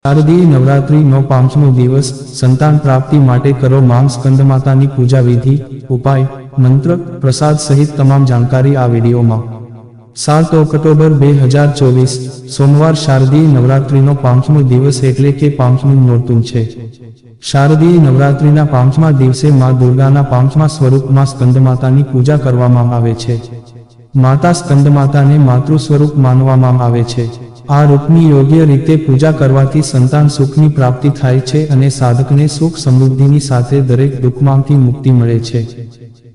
શારદીય નવરાત્રિનો 5મો દિવસ સંતાન પ્રાપ્તિ માટે કરો માં સ્કંદમાતાની પૂજા વિધિ, ઉપાય, મંત્ર, પ્રસાદ સહિત તમામ જાણકારી આ વિડીયોમાં। 7 ઓક્ટોબર 2024 સોમવાર શારદીય નવરાત્રિનો 5મો દિવસ એટલે કે 5મું નોરતું છે। શારદીય નવરાત્રિના 5મા દિવસે માં દુર્ગાના 5મા સ્વરૂપમાં સ્કંદમાતાની પૂજા કરવામાં આવે છે। માતા સ્કંદમાતાને માતૃ સ્વરૂપ માનવામાં આવે છે। આ રૂપની યોગ્ય રીતે પૂજા કરવાથી સંતાન સુખની પ્રાપ્તિ થાય છે અને સાધકને સુખ સમૃદ્ધિની સાથે દરેક દુઃખમાંથી મુક્તિ મળે છે।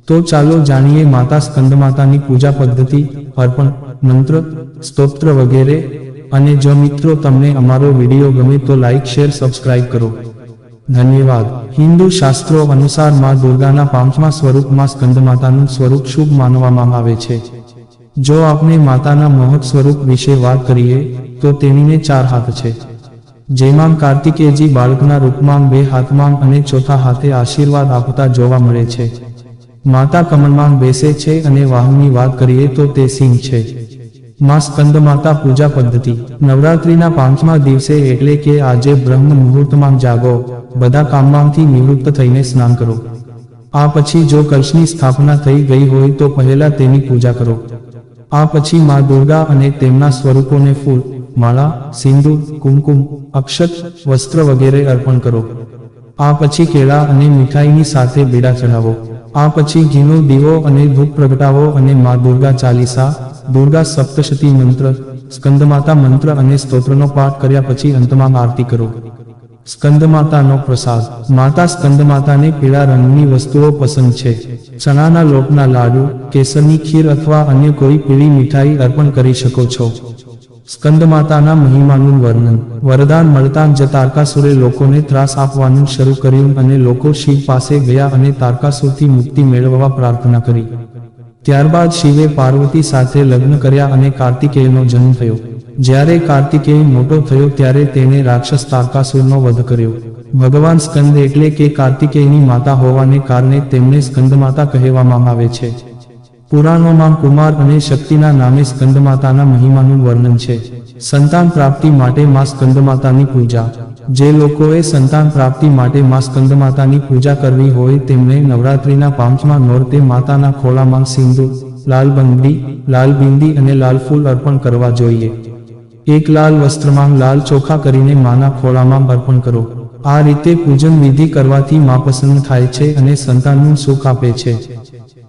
તો ચાલો જાણીએ માતા સ્કંદમાતાની પૂજા પદ્ધતિ, અર્પણ, મંત્ર, સ્તોત્ર વગેરે। અને જો મિત્રો તમને અમારો વિડીયો ગમે તો લાઈક, શેર, સબસ્ક્રાઇબ કરો। ધન્યવાદ। હિન્દુ શાસ્ત્રો અનુસાર માં દુર્ગાના 5મા સ્વરૂપમાં સ્કંદમાતાનું સ્વરૂપ શુભ માનવામાં આવે છે। જો આપણે માતાના મોહક સ્વરૂપ વિશે વાત કરીએ તો તેણીને 4 હાથ છે, જેમાં કાર્તિકેયજી બાળકના રૂપમાં 2 હાથમાં અને ચોથા હાથે આશીર્વાદ આપતા જોવા મળે છે। માતા કમળમાં બેસે છે અને વાહનની વાત કરીએ તો તે સિંહ છે। માં સ્કંદમાતા પૂજા પદ્ધતિ। નવરાત્રિના 5મા દિવસે એટલે કે આજે બ્રહ્મ મુહૂર્તમાં જાગો, બધા કામમાંથી નિવૃત્ત થઈને સ્નાન કરો। આ પછી જો કળશની સ્થાપના થઈ ગઈ હોય તો પહેલા તેની પૂજા કરો। આ પછી માં દુર્ગા અને તેમના સ્વરૂપોને ફૂલ, માળા, સિંદૂર, કુમકુમ, અક્ષત, વસ્ત્ર વગેરે અર્પણ કરો। આ પછી કેળા અને મીઠાઈની સાથે બીડા ચઢાવો। આ પછી ઘીનો દીવો અને ધૂપ પ્રગટાવો અને માં દુર્ગા ચાલીસા, દુર્ગા સપ્તશતી મંત્ર, સ્કંદમાતા મંત્ર અને સ્તોત્રનો પાઠ કર્યા પછી અંતમાં આરતી કરો। સ્કંદમાતાનો પ્રસાદ। માતા સ્કંદમાતાને પીળા રંગની વસ્તુઓ પસંદ છે। ચણાના લોટના લાડુ, કેસરની ખીર અથવા અન્ય કોઈ પીળી મીઠાઈ અર્પણ કરી શકો છો। સ્કંદમાતાના મહિમાનું વર્ણન। વરદાન મળતાં જ તારકાસુરે લોકોને ત્રાસ આપવાનું શરૂ કર્યું અને લોકો શિવ પાસે ગયા અને તારકાસુરથી મુક્તિ મેળવવા પ્રાર્થના કરી। ત્યારબાદ શિવે પાર્વતી સાથે લગ્ન કર્યા અને કાર્તિકેયનો જન્મ થયો। જ્યારે કાર્તિકેય મોટો થયો ત્યારે તેણે રાક્ષસ તારકાસુરનો વધ કર્યો। ભગવાન સ્કંદ એટલે કે કાર્તિકેયની માતા હોવાને કારણે તેમને સ્કંદમાતા કહેવામાં આવે છે। પુરાણોમાં કુમાર અને શક્તિના નામે સ્કંદમાતાના મહિમાનું વર્ણન છે। સંતાન પ્રાપ્તિ માટે માં સ્કંદમાતાની પૂજા। જે લોકોએ સંતાન પ્રાપ્તિ માટે માં સ્કંદમાતાની પૂજા કરવી હોય તેમણે નવરાત્રિના 5મા નોરતે માતાના ખોળામાં સિંદૂર, લાલ બંગડી, લાલ બિંદી અને લાલ ફૂલ અર્પણ કરવા જોઈએ। એક લાલ વસ્ત્રમાં લાલ ચોખા કરીને માના ખોળામાં અર્પણ કરો। આ રીતે પૂજન વિધિ કરવાથી માં પ્રસન્ન થાય છે અને સંતાનનું સુખ આપે છે।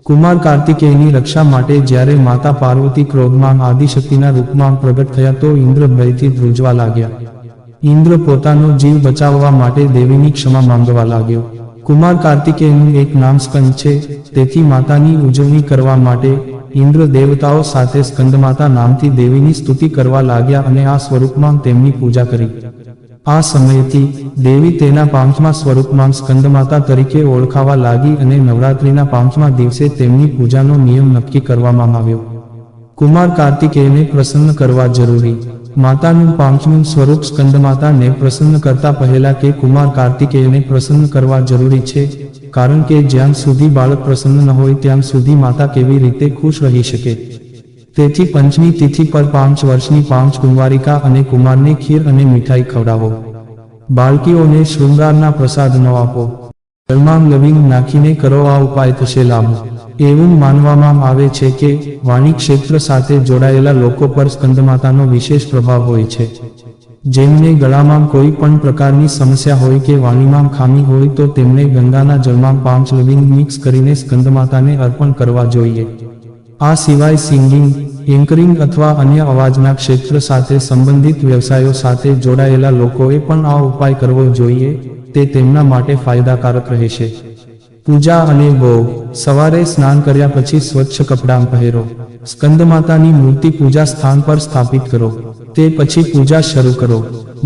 કુમાર કાર્તિકેયની રક્ષા માટે જ્યારે માતા પાર્વતી ક્રોધમાં આદિશક્તિના રૂપમાં પ્રગટ થયા તો ઇન્દ્ર ભયથી ધ્રુજવા લાગ્યા। ઇન્દ્ર પોતાનો જીવ બચાવવા માટે દેવીની ક્ષમા માંગવા લાગ્યો। કુમાર કાર્તિકેયનું એક નામ સ્કંદ છે, તેથી માતાની ઉજવણી કરવા માટે ઇન્દ્ર દેવતાઓ સાથે સ્કંદમાતા નામથી દેવીની સ્તુતિ કરવા લાગ્યા અને આ સ્વરૂપમાં તેમની પૂજા કરી। આ સમયથી દેવી તેના 5મા સ્વરૂપમાં સ્કંદમાતા તરીકે ઓળખાવા લાગી અને નવરાત્રિના 5મા દિવસે તેમની પૂજાનો નિયમ નક્કી કરવામાં આવ્યો। કુમાર કાર્તિકેયને પ્રસન્ન કરવા જરૂરી। માતાનું 5મું સ્વરૂપ સ્કંદમાતાને પ્રસન્ન કરતા પહેલા કે કુમાર કાર્તિકેયને પ્રસન્ન કરવા જરૂરી છે, કારણ કે જ્યાં સુધી બાળક પ્રસન્ન ન હોય ત્યાં સુધી માતા કેવી રીતે ખુશ રહી શકે। તેથી પંચમી તિથિ પર 5 વર્ષની 5 કુંવારિકા અને કુમારને ખીર અને મીઠાઈ ખવડાવો। બાળકીઓને શૃંગારના પ્રસાદ ન આપો। જળમાં લવિંગ નાખીને કરો, આ ઉપાય થશે લાભ। એવું માનવામાં આવે છે કે વાણી ક્ષેત્ર સાથે જોડાયેલા લોકો પર સ્કંદમાતાનો વિશેષ પ્રભાવ હોય છે। જેમને ગળામાં કોઈ પણ પ્રકારની સમસ્યા હોય કે વાણીમાં ખામી હોય તો તેમને ગંગાના જળમાં 5 લવિંગ મિક્સ કરીને સ્કંદમાતાને અર્પણ કરવા જોઈએ। આ સિવાય સિંગિંગ, એન્કરિંગ અથવા અન્ય અવાજના ક્ષેત્ર સાથે સંબંધિત વ્યવસાયો સાથે જોડાયેલા લોકોએ પણ આ ઉપાય કરવો જોઈએ, તે તેમના માટે ફાયદાકારક રહેશે। પૂજા અને ભોગ। સવારે સ્નાન કર્યા પછી સ્વચ્છ કપડાં પહેરો। સ્કંદમાતાની મૂર્તિ પૂજા સ્થાન પર સ્થાપિત કરો। તે પછી પૂજા શરૂ કરો।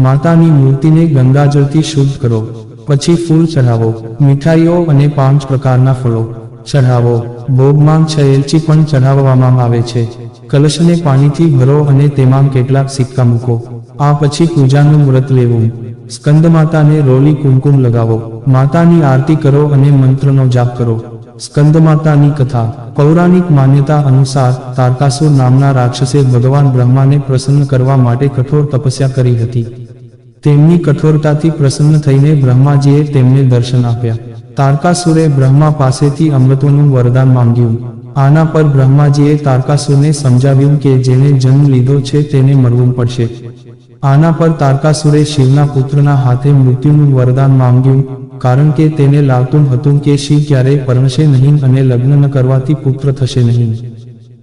માતાની મૂર્તિને ગંગાજળથી શુદ્ધ કરો। પછી ફૂલ ચઢાવો, મીઠાઈઓ અને 5 પ્રકારના ફળો ચઢાવો। ભોગમાં 6 એલચી પણ ચઢાવવામાં આવે છે। કલશને પાણીથી ભરો અને તેમાં કેટલાક સિક્કા મૂકો। આ પછી પૂજાનું વ્રત લેવું। સ્કંદમાતાને રોલી કુમકુમ લગાવો। માતાની આરતી કરો અને મંત્રનો જાપ કરો। સ્કંદમાતાની કથા। પૌરાણિક માન્યતા અનુસાર તારકાસુર નામના રાક્ષસે ભગવાન બ્રહ્માને પ્રસન્ન કરવા માટે કઠોર તપસ્યા કરી હતી। તેમની કઠોરતાથી પ્રસન્ન થઈને બ્રહ્માજીએ તેમને દર્શન આપ્યા. તારકાસુરે બ્રહ્મા પાસેથી અમૃતનું વરદાન માંગ્યું. આના પર બ્રહ્માજીએ તારકાસુરને સમજાવ્યું કે જેને જન્મ લીધો છે તેને મરવું પડશે. આના પર તારકાસુરે શિવના પુત્રના હાથે મૃત્યુનું વરદાન માંગ્યું, કારણ કે તેને લાગતું હતું કે શિવ ક્યારેય પરણશે નહીં અને લગ્ન ન કરવાથી પુત્ર થશે નહીં.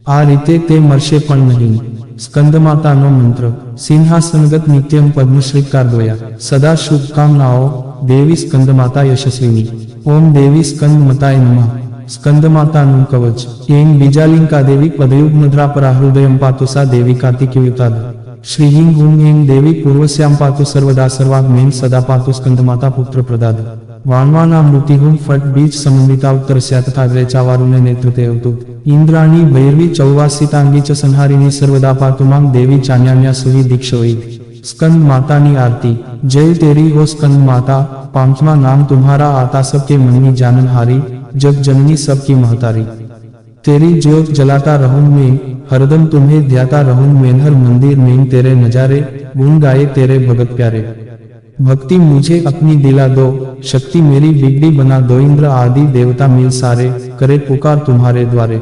આ રીતે તે મરશે પણ નહીં. સ્કંદમાતાનો મંત્ર. સિંહાસનગત નિત્યમ પદ્મશ્રીકાર દોયા સદા શુભકામનાઓ. દેવી સ્કંદમાતા યશસ્વીની. ઓમ દેવી સ્કંદમતાય નમઃ. સ્કંદમાતાનું કવચ. એમ બીજાલિંકા દેવી પદયુગ્મદ્રા પરાહૃદયમ પાતુ સા દેવી કાર્તિકયુતાદ. શ્રી હિંગ હુમ એમ દેવી પૂર્વસ્યામ પાતુ સર્વદા સર્વાગ્મેન સદા પાતુ સ્કંદમાતા પુત્ર પ્રદાદ. વાણવાના મૃતિહુમ ફટ બીજ સમન્વિતા ઉત્તરસ્યા તથા ગ્રેચાવારુને નેતૃત્વે અવતુ. ઇન્દ્રાણી ભૈરવી ચૌવાસિતાંગી ચ સંહારિણી સર્વદા પાતુમાંગ દેવી ચાન્યાન્યા સુહી દીક્ષોઈ. સ્કંદ માતાની આરતી. જય તેરી હો સ્કંદ માતા, પાંચમા નામ તુમ્હારા आता सबके मन में जाननहारी, जग जननी सबकी महतारी. तेरी ज्योत जलाता रहूं मैं, हरदम तुम्हें ध्याता रहूं मैं, हर मंदिर में तेरे नजारे, गुण गाए तेरे भगत प्यारे. भक्ति मुझे अपनी दिला दो, शक्ति मेरी बिगड़ी बना दो, इंद्र आदि देवता मिल सारे, करे पुकार तुम्हारे द्वारे.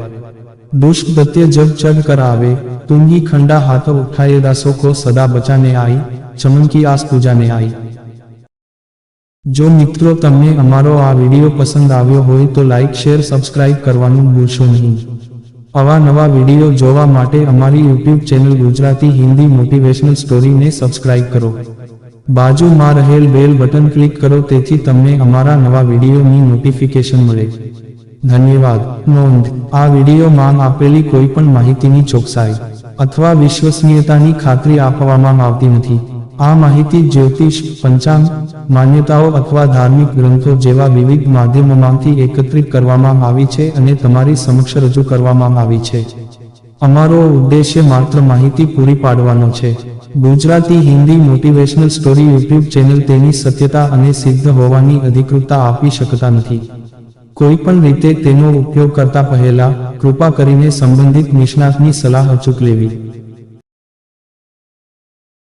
दुष्ट दत्य जब चढ़ कर आवे, तुम ही खंडा हाथ उठाए, दासों को सदा बचाने आई, चमन की आस पूजाने आई. જો મિત્રો તમને અમારો આ વિડીયો પસંદ આવ્યો હોય તો લાઈક શેર સબસ્ક્રાઇબ કરવાનું ભૂલશો નહીં. આવા નવા વિડીયો જોવા માટે અમારી YouTube channel Gujarati Hindi motivational સ્ટોરીને સબસ્ક્રાઇબ કરો. બાજુમાં રહેલ બેલ બટન ક્લિક કરો તેથી તમને અમારા નવા વિડીયોની નોટિફિકેશન મળે. ધન્યવાદ. નોંધ: આ વિડીયોમાં આપેલી કોઈ પણ માહિતીની ચોકસાઈ અથવા વિશ્વસનીયતાની ખાતરી આપવામાં આવતી નથી. આ માહિતી જ્યોતિષ, પંચાંગ, માન્યતાઓ અથવા ધાર્મિક ગ્રંથો જેવા વિવિધ માધ્યમોમાંથી એકત્રિત કરવામાં આવી છે અને તમારી સમક્ષ રજૂ કરવામાં આવી છે. અમારો ઉદ્દેશ્ય માત્ર માહિતી પૂરી પાડવાનો છે. Gujarati Hindi motivational story YouTube channel તેની સત્યતા અને સિદ્ધ હોવાની અધિકૃતતા આપી શકતા નથી. કોઈ પણ રીતે તેનો ઉપયોગ કરતા પહેલા કૃપા કરીને સંબંધિત નિષ્ણાતની સલાહ અચૂક લેવી.